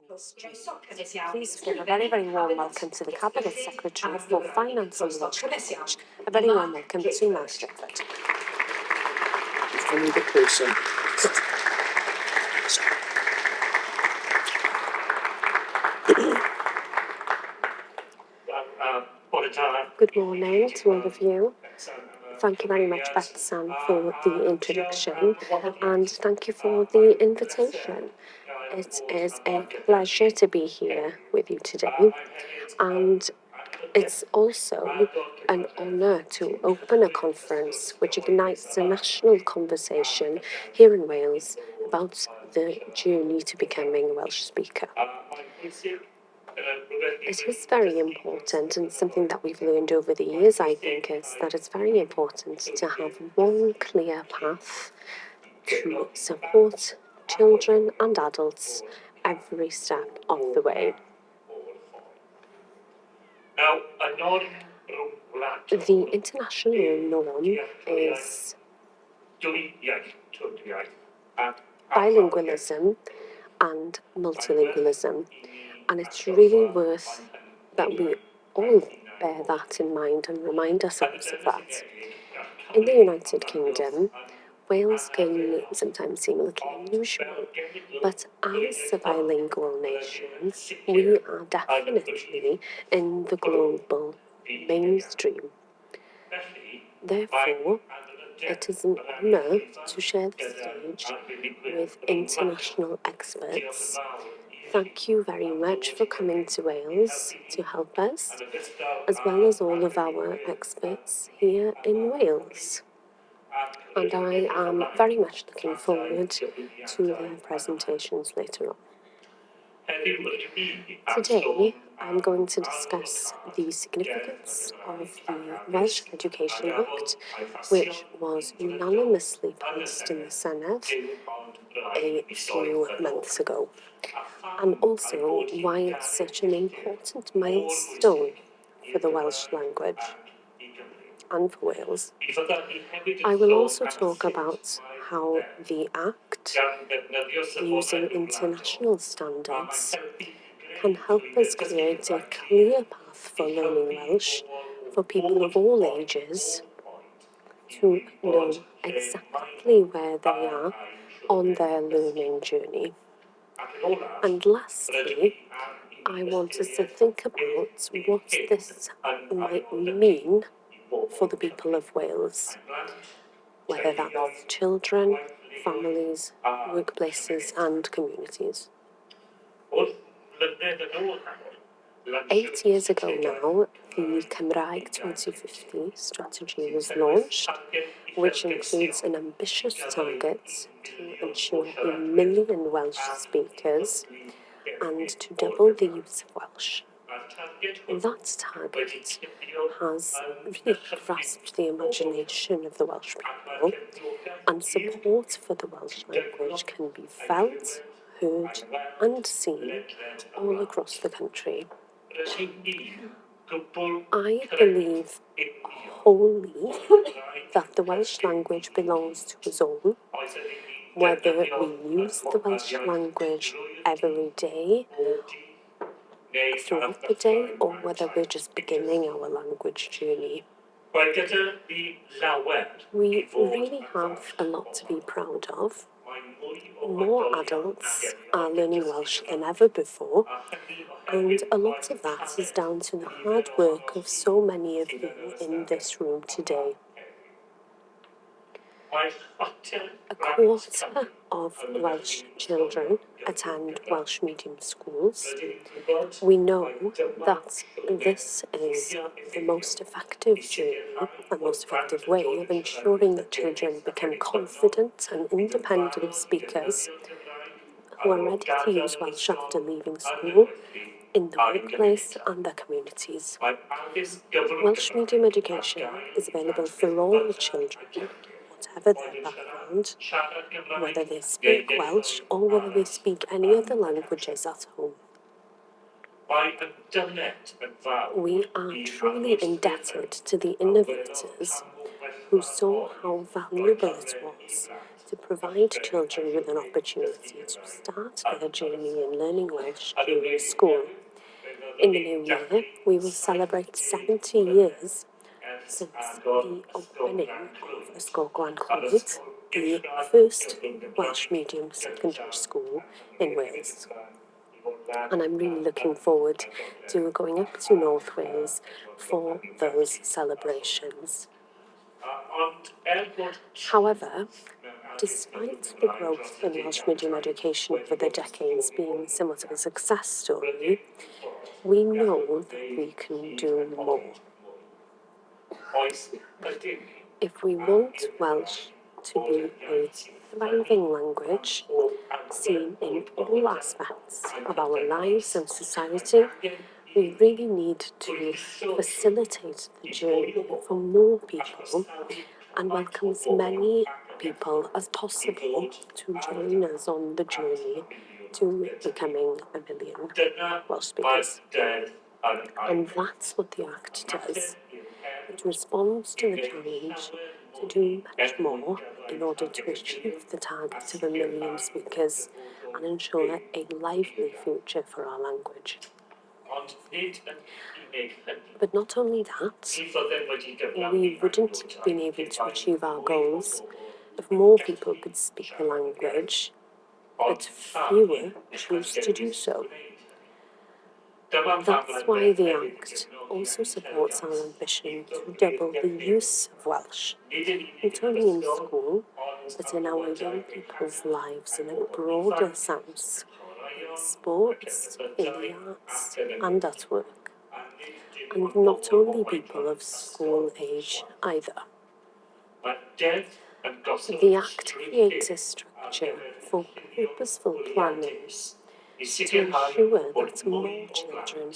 Please give a very, very warm welcome to the Cabinet Secretary for Finance and the Welsh Language. A very warm welcome to Maes Drakeford. Good morning to all of you. Thank you very much, Beth-San, for the introduction, and thank you for the invitation. It is a pleasure to be here with you today, and it's also an honour to open a conference which ignites a national conversation here in Wales about the journey to becoming a Welsh speaker. It is very important, and something that we've learned over the years, I think, is that it's very important to have one clear path to support children and adults every step of the way. The international norm is bilingualism and multilingualism, and it's really worth that we all bear that in mind and remind ourselves of that. In the United Kingdom, Wales can sometimes seem a little unusual, but as a bilingual nation, we are definitely in the global mainstream. Therefore, it is an honour to share the stage with international experts. Thank you very much for coming to Wales to help us, as well as all of our experts here in Wales. And I am very much looking forward to their presentations later on. Today, I'm going to discuss the significance of the Welsh Education Act, which was unanimously passed in the Senedd a few months ago, and also why it's such an important milestone for the Welsh language and for Wales. I will also talk about how the Act, using international standards, can help us create a clear path for learning Welsh for people of all ages to know exactly where they are on their learning journey. And lastly, I want us to think about what this might mean for the people of Wales, whether that's children, families, workplaces and communities. 8 years ago now, the Cymraeg 2050 strategy was launched, which includes an ambitious target to ensure 1 million Welsh speakers and to double the use of Welsh. That target has really grasped the imagination of the Welsh people, and support for the Welsh language can be felt, heard and seen all across the country. I believe wholly that the Welsh language belongs to us all, whether we use the Welsh language every day, throughout the day, or whether we're just beginning our language journey. We really have a lot to be proud of. More adults are learning Welsh than ever before, and a lot of that is down to the hard work of so many of you in this room today. A quarter of Welsh children attend Welsh medium schools. We know that this is the most effective journey and most effective way of ensuring that children become confident and independent speakers who are ready to use Welsh after leaving school, in the workplace and their communities. Welsh medium education is available for all children, whatever their background, whether they speak Welsh or whether they speak any other languages at home. We are truly indebted to the innovators who saw how valuable it was to provide children with an opportunity to start their journey in learning Welsh during school. In the new year, we will celebrate 70 years since the opening of Ysgol Glan Clwyd, the first Welsh medium secondary school in Wales. And I'm really looking forward to going up to North Wales for those celebrations. However, despite the growth in Welsh medium education over the decades being somewhat of a success story, we know that we can do more. If we want Welsh to be a thriving language, seen in all aspects of our lives and society, we really need to facilitate the journey for more people and welcome as many people as possible to join us on the journey to becoming a million Welsh speakers. And that's what the Act does. It responds to the challenge to do much more in order to achieve the target of a million speakers and ensure a lively future for our language. But not only that, we wouldn't have been able to achieve our goals if more people could speak the language, but fewer choose to do so. That's why the Act also supports our ambition to double the use of Welsh, not only in school, but in our young people's lives in a broader sense, in sports, in the arts, and at work. And not only people of school age either. The Act creates a structure for purposeful planning to ensure that more children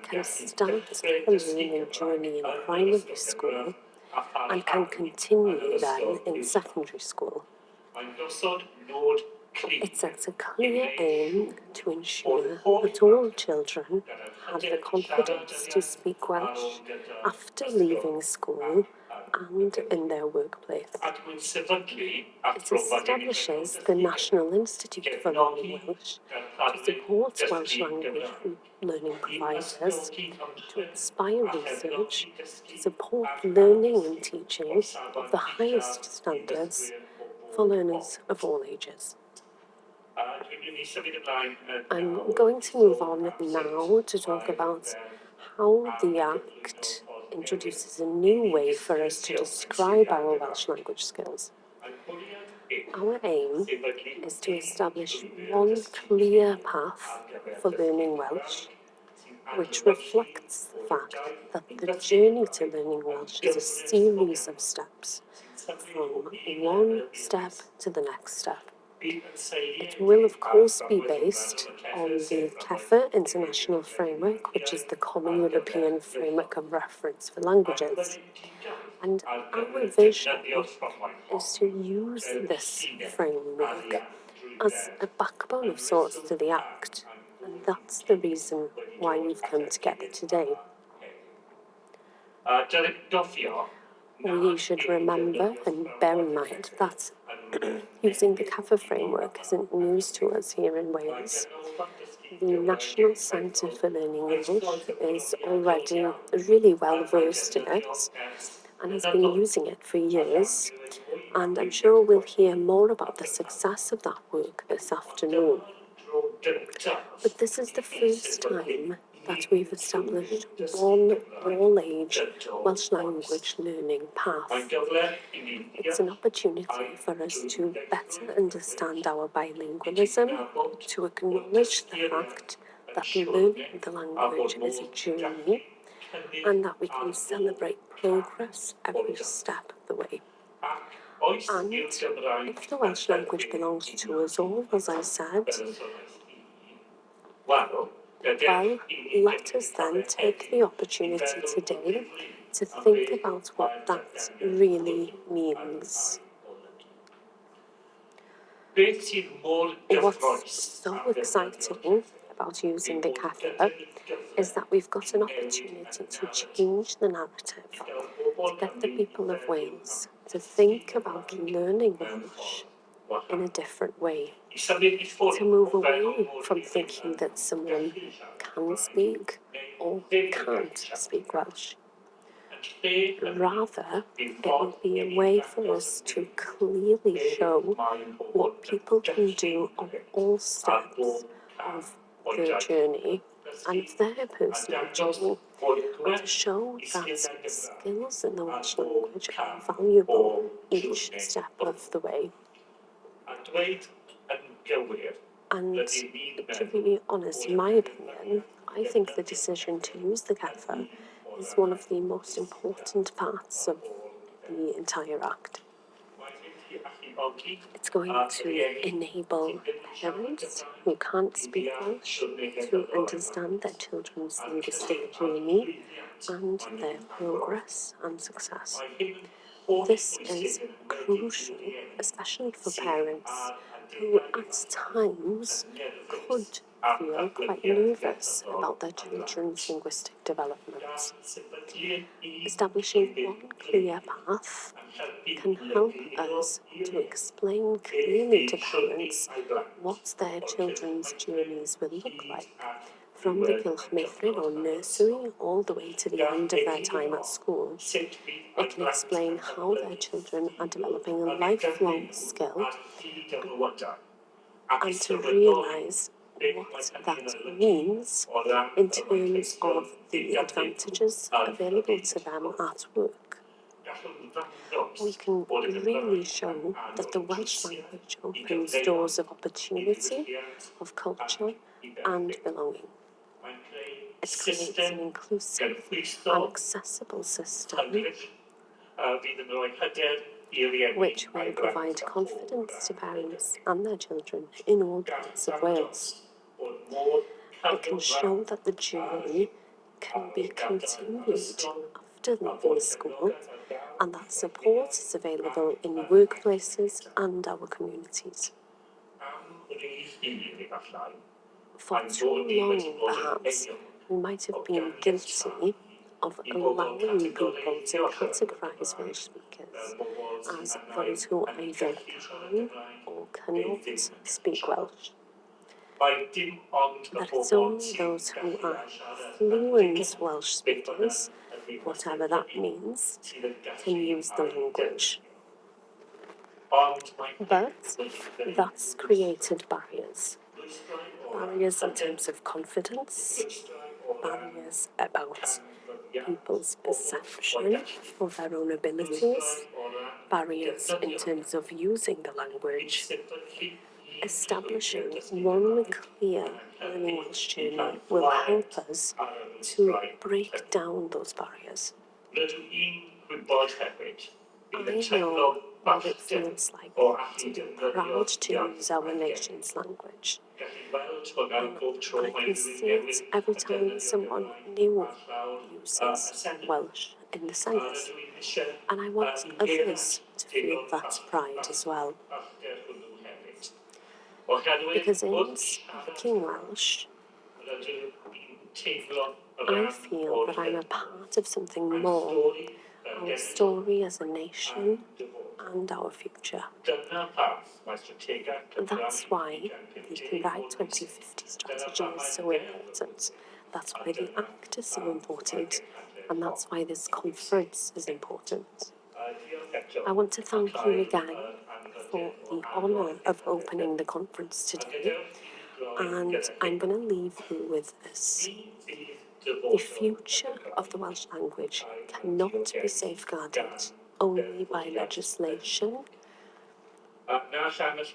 can start a learning journey in primary school and can continue then in secondary school. It sets a clear aim to ensure that all children have the confidence to speak Welsh after leaving school and in their workplace. It establishes the National Institute for Learning Welsh to support Welsh language learning providers, to inspire research, to support learning and teaching of the highest standards for learners of all ages. I'm going to move on now to talk about how the Act introduces a new way for us to describe our Welsh language skills. Our aim is to establish one clear path for learning Welsh, which reflects the fact that the journey to learning Welsh is a series of steps, from one step to the next step. It will, of course, be based on the CEFR International Framework, which is the Common European Framework of Reference for Languages. And our vision is to use this framework as a backbone of sorts to the Act. And that's the reason why we've come together today. We should remember and bear in mind that using the CEFR framework isn't news to us here in Wales. The National Centre for Learning Welsh is already really well versed in it and has been using it for years, and I'm sure we'll hear more about the success of that work this afternoon. But this is the first time that we've established one all-age Welsh language learning path. It's an opportunity for us to better understand our bilingualism, to acknowledge the fact that learning the language is a journey, and that we can celebrate progress every step of the way. And if the Welsh language belongs to us all, as I said, well, let us then take the opportunity today to think about what that really means. What's so exciting about using the CEFR is that we've got an opportunity to change the narrative, to get the people of Wales to think about learning Welsh in a different way, to move away from thinking that someone can speak or can't speak Welsh. Rather, it will be a way for us to clearly show what people can do on all steps of their journey and of their personal journey, to show that skills in the Welsh language are valuable each step of the way. And to be honest, in my opinion, I think the decision to use the CEFR is one of the most important parts of the entire Act. It's going to enable parents who can't speak Welsh to understand their children's linguistic journey and their progress and success. This is crucial, especially for parents who at times could feel quite nervous about their children's linguistic development. Establishing one clear path can help us to explain clearly to parents what their children's journeys will look like, from the Cylchmeithrin or nursery all the way to the end of their time at school. It can explain how their children are developing a lifelong skill and to realise what that means in terms of the advantages available to them at work. We can really show that the Welsh language opens doors of opportunity, of culture and belonging. It creates an inclusive and accessible system which will provide confidence to parents and their children in all parts of Wales. It can show that the journey can be continued after leaving school and that support is available in workplaces and our communities. For too long, perhaps, we might have been guilty of allowing people to categorise Welsh speakers as those who either can or cannot speak Welsh. That it's only those who are fluent Welsh speakers, whatever that means, can use the language. But that's created barriers. Barriers in terms of confidence, barriers about people's perception of their own abilities, barriers in terms of using the language. Establishing one clear learning Welsh journey will help us to break down those barriers. I know what it feels like to be proud to use our nation's language. But I can see it every time someone new uses Welsh in the Senedd. And I want others to feel that pride as well. Because in speaking Welsh, I feel that I'm a part of something more, our story as a nation and our future. That's why the Cymraeg 2050 strategy is so important. That's why the Act is so important. And that's why this conference is important. I want to thank you again for the honour of opening the conference today. And I'm going to leave you with this. The future of the Welsh language cannot be safeguarded only by legislation,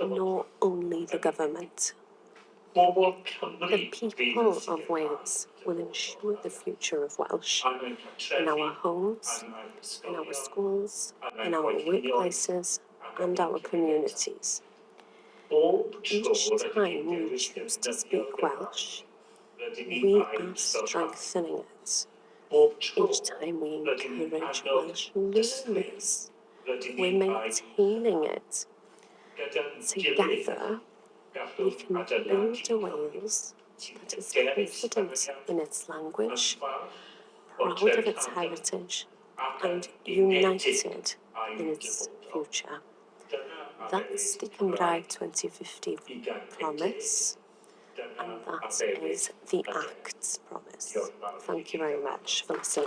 nor only the government. The people of Wales will ensure the future of Welsh in our homes, in our schools, in our workplaces, and our communities. Each time we choose to speak Welsh, we are strengthening it. Each time we encourage Welsh learners, we're maintaining it. Together, we can build a Wales that is confident in its language, proud of its heritage, and united in its future. That's the Cymraeg 2050 promise, and that is the Act's promise. Thank you very much for listening.